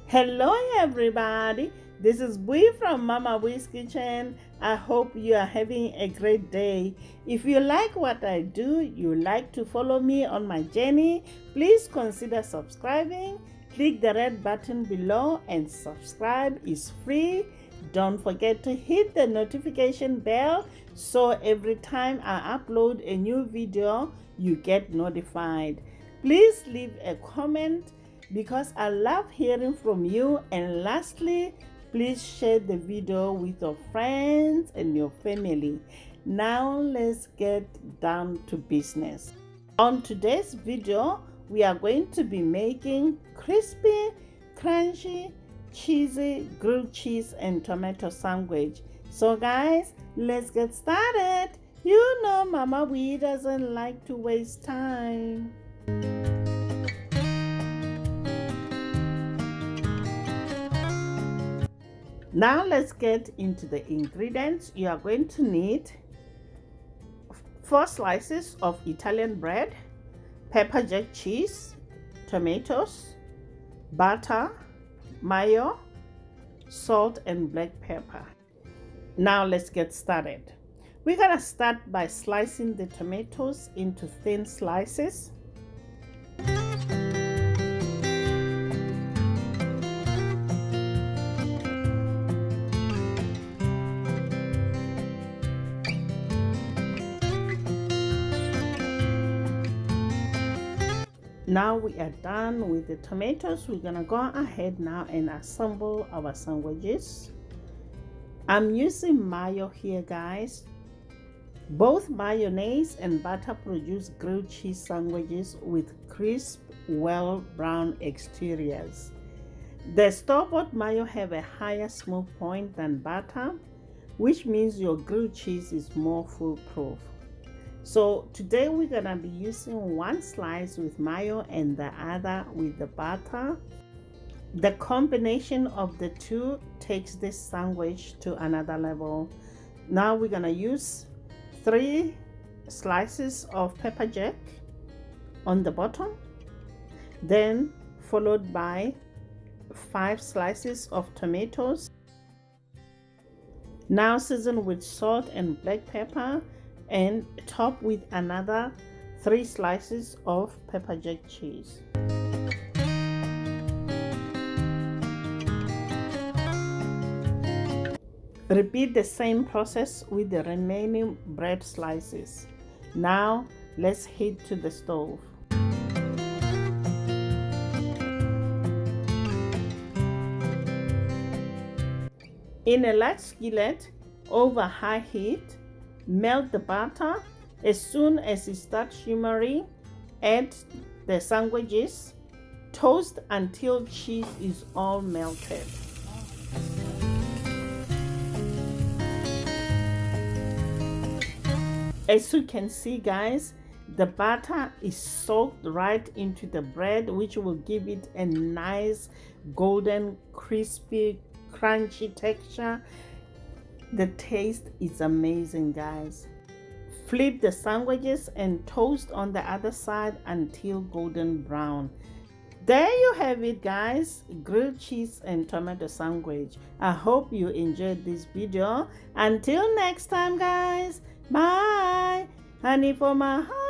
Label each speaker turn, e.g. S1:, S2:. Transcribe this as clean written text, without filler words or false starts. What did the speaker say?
S1: Hello everybody, this is Bui from mamaboiskitchen. I hope you are having a great day. If you like what I do, you like to follow me on my journey, please consider subscribing. Click the red button below and subscribe is free. Don't forget to hit the notification bell so every time I upload a new video you get notified. Please leave a comment because I love hearing from you. And lastly, please share the video with your friends and your family. Now let's get down to business. On today's video, we are going to be making crispy, crunchy, cheesy grilled cheese and tomato sandwich. So guys, let's get started. You know Mama Bui doesn't like to waste time. Now let's get into the ingredients. You are going to need 4 slices of Italian bread, pepper jack cheese, tomatoes, butter, mayo, salt and black pepper. Now let's get started. We're gonna start by slicing the tomatoes into thin slices. Now we are done with the tomatoes. We're gonna go ahead now and assemble our sandwiches. I'm using mayo here, guys. Both mayonnaise and butter produce grilled cheese sandwiches with crisp, well brown exteriors. The store-bought mayo have a higher smoke point than butter, which means your grilled cheese is more foolproof. So today we're gonna be using 1 slice with mayo and the other with the butter. The combination of the two takes this sandwich to another level. Now we're gonna use 3 slices of pepper jack on the bottom, then followed by 5 slices of tomatoes. Now season with salt and black pepper and top with another 3 slices of pepper jack cheese. Repeat the same process with the remaining bread slices. Now let's head to the stove. In a large skillet over high heat, melt the butter. As soon as it starts shimmering, add the sandwiches. Toast until cheese is all melted. As you can see, guys, the butter is soaked right into the bread, which will give it a nice golden, crispy, crunchy texture. The taste is amazing, guys. Flip the sandwiches and toast on the other side until golden brown. There you have it, guys, grilled cheese and tomato sandwich. I hope you enjoyed this video. Until next time, guys, bye. Honey for my heart.